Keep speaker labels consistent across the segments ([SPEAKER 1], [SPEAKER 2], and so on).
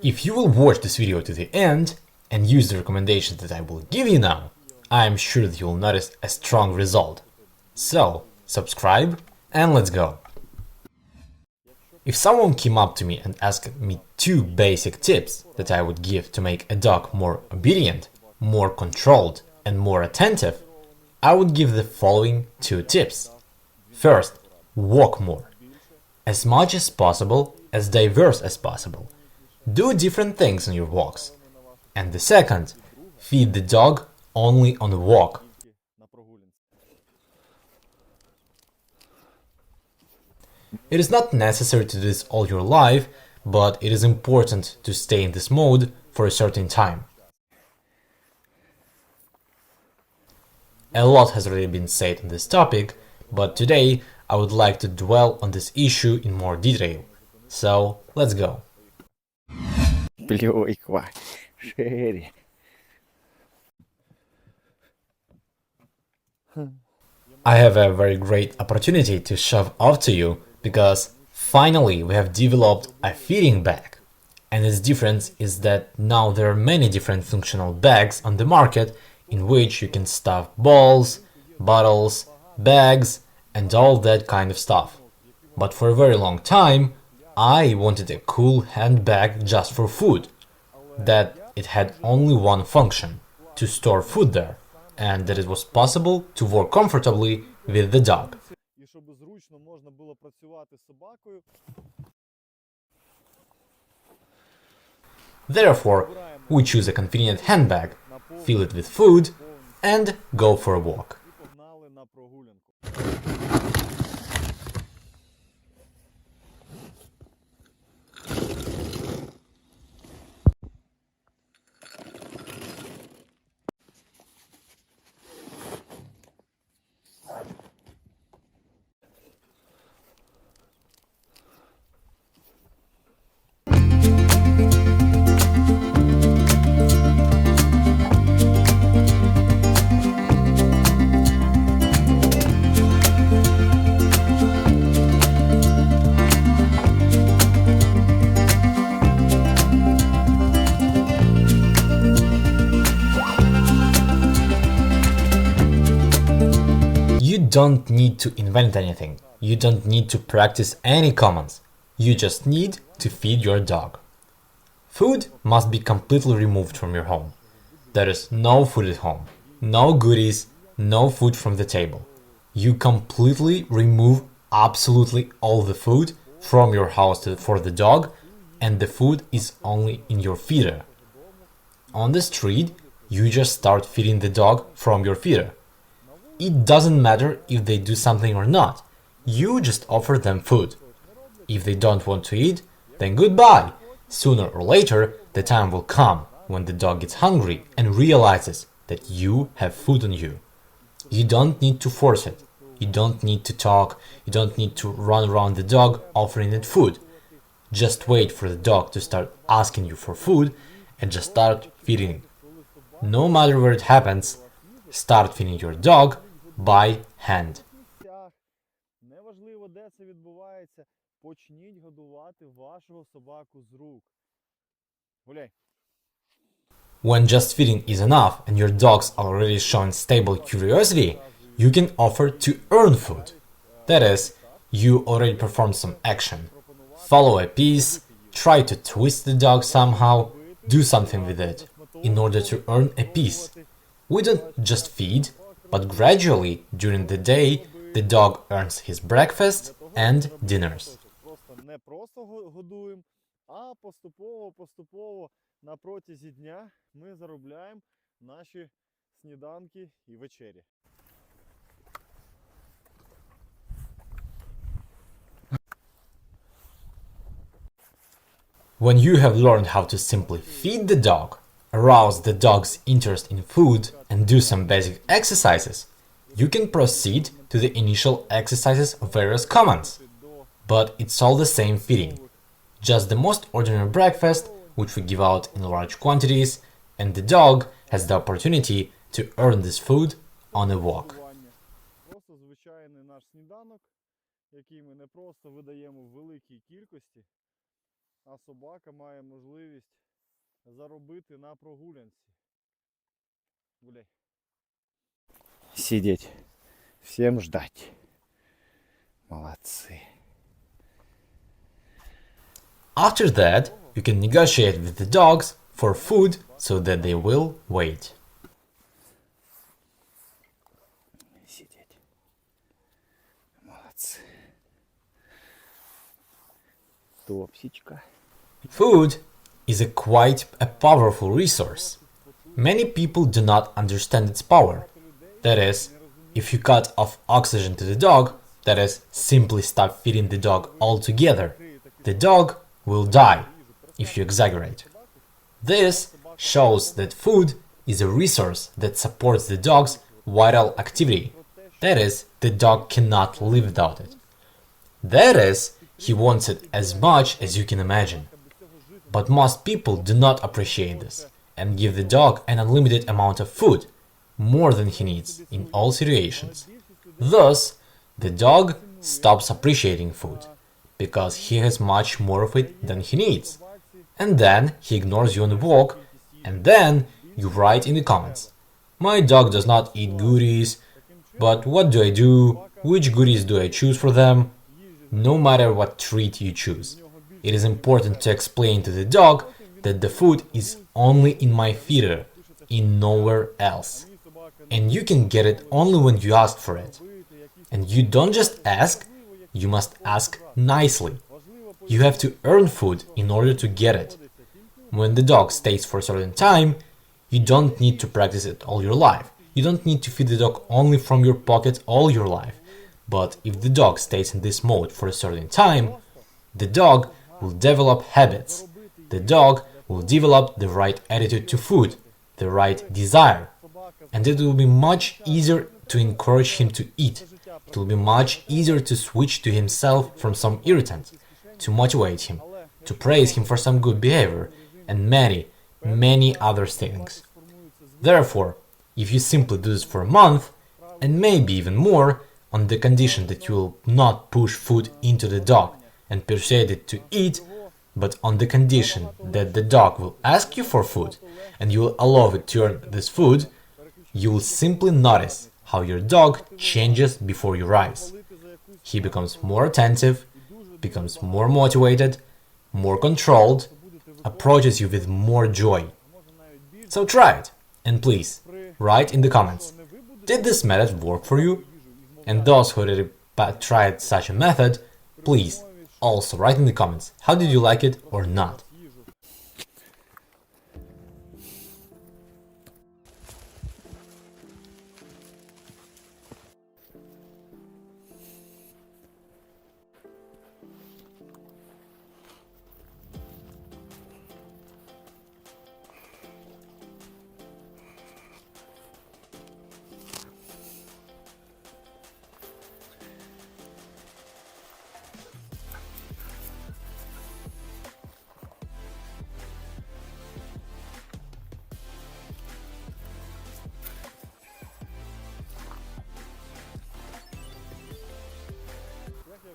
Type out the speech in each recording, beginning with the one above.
[SPEAKER 1] If you will watch this video to the end and use the recommendations that I will give you now, I am sure that you will notice a strong result. So, subscribe and let's go! If someone came up to me and asked me 2 basic tips that I would give to make a dog more obedient, more controlled and more attentive, I would give the following 2 tips. First, walk more. As much as possible, as diverse as possible. Do different things on your walks. And the second, feed the dog only on a walk. It is not necessary to do this all your life, but it is important to stay in this mode for a certain time. A lot has already been said on this topic, but today I would like to dwell on this issue in more detail. So, let's go. I have a very great opportunity to show off to you because finally we have developed a feeding bag. And its difference is that now there are many different functional bags on the market in which you can stuff balls, bottles, bags and all that kind of stuff. But for a very long time I wanted a cool handbag just for food, that it had only one function, to store food there, and that it was possible to work comfortably with the dog. Therefore, we choose a convenient handbag, fill it with food, and go for a walk. You don't need to invent anything, you don't need to practice any commands, you just need to feed your dog. Food must be completely removed from your home. There is no food at home, no goodies, no food from the table. You completely remove absolutely all the food from your house for the dog, and the food is only in your feeder. On the street, you just start feeding the dog from your feeder. It doesn't matter if they do something or not, you just offer them food. If they don't want to eat, then goodbye. Sooner or later, the time will come when the dog gets hungry and realizes that you have food on you. You don't need to force it, you don't need to talk, you don't need to run around the dog offering it food. Just wait for the dog to start asking you for food and just start feeding it. No matter where it happens, start feeding your dog by hand.
[SPEAKER 2] Неважливо, де це відбувається, почніть годувати вашого собаку з рук. Гуляй.
[SPEAKER 1] When just feeding is enough and your dogs are already showing stable curiosity, you can offer to earn food. That is, you already performed some action. Follow a piece, try to twist the dog somehow, do something with it, in order to earn a piece. We don't just feed, but gradually, during the day, the dog earns his breakfast and dinners.
[SPEAKER 2] Просто не просто годуємо, а поступово на протязі дня ми заробляємо наші сніданки і вечері.
[SPEAKER 1] When you have learned how to simply feed the dog, arouse the dog's interest in food and do some basic exercises, you can proceed to the initial exercises of various commands. But it's all the same feeding, just the most ordinary breakfast, which we give out in large quantities, and the dog has the opportunity to earn this food on a walk.
[SPEAKER 2] Просто звичайний наш сніданок, який ми не просто видаємо в великій кількості, а собака має можливість заробити на прогулянці. Гуляй. Сидеть. Всем ждать. Молодцы.
[SPEAKER 1] After that, you can negotiate with the dogs for food so that they will wait.
[SPEAKER 2] Сидеть. Молодцы. Топсичка.
[SPEAKER 1] Food is quite a powerful resource. Many people do not understand its power. That is, if you cut off oxygen to the dog, that is, simply stop feeding the dog altogether, the dog will die, if you exaggerate. This shows that food is a resource that supports the dog's vital activity. That is, the dog cannot live without it. That is, he wants it as much as you can imagine. But most people do not appreciate this and give the dog an unlimited amount of food, more than he needs in all situations. Thus, the dog stops appreciating food, because he has much more of it than he needs. And then he ignores you on the walk, and then you write in the comments, "My dog does not eat goodies, but what do I do? Which goodies do I choose for them?" No matter what treat you choose, it is important to explain to the dog that the food is only in my feeder, in nowhere else. And you can get it only when you ask for it. And you don't just ask, you must ask nicely. You have to earn food in order to get it. When the dog stays for a certain time, you don't need to practice it all your life. You don't need to feed the dog only from your pocket all your life. But if the dog stays in this mode for a certain time, the dog will develop habits. The dog will develop the right attitude to food, the right desire. And it will be much easier to encourage him to eat. It will be much easier to switch to himself from some irritant, to motivate him, to praise him for some good behavior, and many, many other things. Therefore, if you simply do this for a month, and maybe even more, on the condition that you will not push food into the dog and persuade it to eat, but on the condition that the dog will ask you for food and you will allow it to earn this food, you will simply notice how your dog changes before your eyes. He becomes more attentive, becomes more motivated, more controlled, approaches you with more joy. So try it, and please, write in the comments, did this method work for you? And those who already tried such a method, please also write in the comments, how did you like it or not?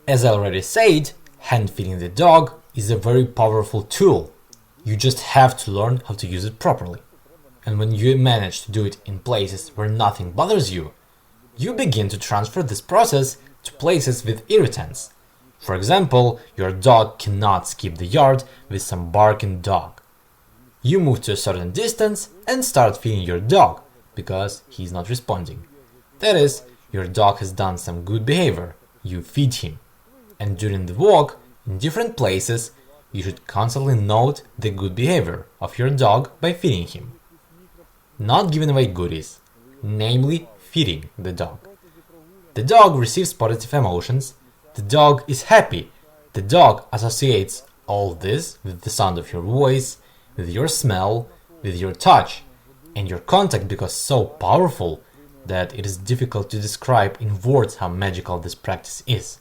[SPEAKER 1] As I already said, hand feeding the dog is a very powerful tool. You just have to learn how to use it properly. And when you manage to do it in places where nothing bothers you, you begin to transfer this process to places with irritants. For example, your dog cannot skip the yard with some barking dog. You move to a certain distance and start feeding your dog, because he is not responding. That is, your dog has done some good behavior, you feed him. And during the walk, in different places, you should constantly note the good behavior of your dog by feeding him. Not giving away goodies, namely feeding the dog. The dog receives positive emotions, the dog is happy, the dog associates all this with the sound of your voice, with your smell, with your touch, and your contact becomes so powerful that it is difficult to describe in words how magical this practice is.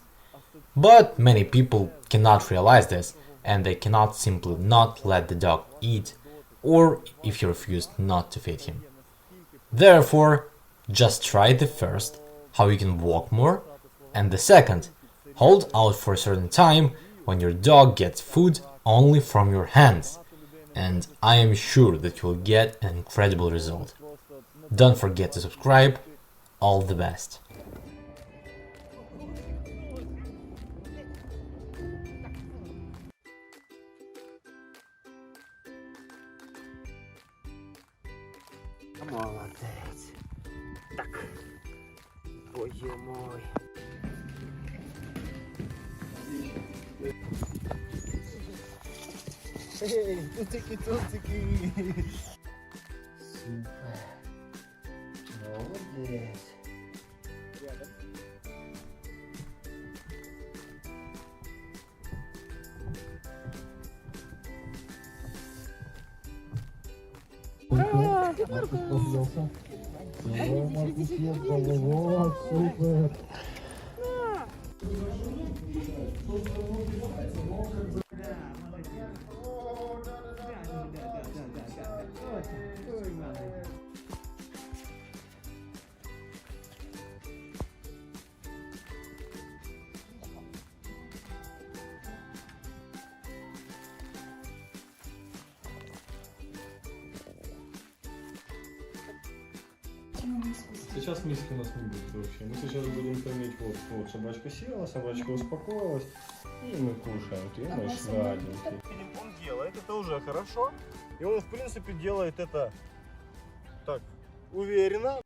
[SPEAKER 1] But many people cannot realize this, and they cannot simply not let the dog eat, or if you refuse not to feed him. Therefore, just try the first, how you can walk more, and the second, hold out for a certain time when your dog gets food only from your hands, and I am sure that you'll get an incredible result. Don't forget to subscribe. All the best.
[SPEAKER 3] Молодець. Так. Боже мой.
[SPEAKER 2] Эй, тутики-тутики.
[SPEAKER 3] Супер. Молодець.
[SPEAKER 2] Супер. Сейчас миски у нас не будет вообще. Мы сейчас будем кормить вот собачка села, собачка успокоилась, и мы кушаем. Ты наш сладенький. Он делает это уже хорошо, и он в принципе делает это так уверенно.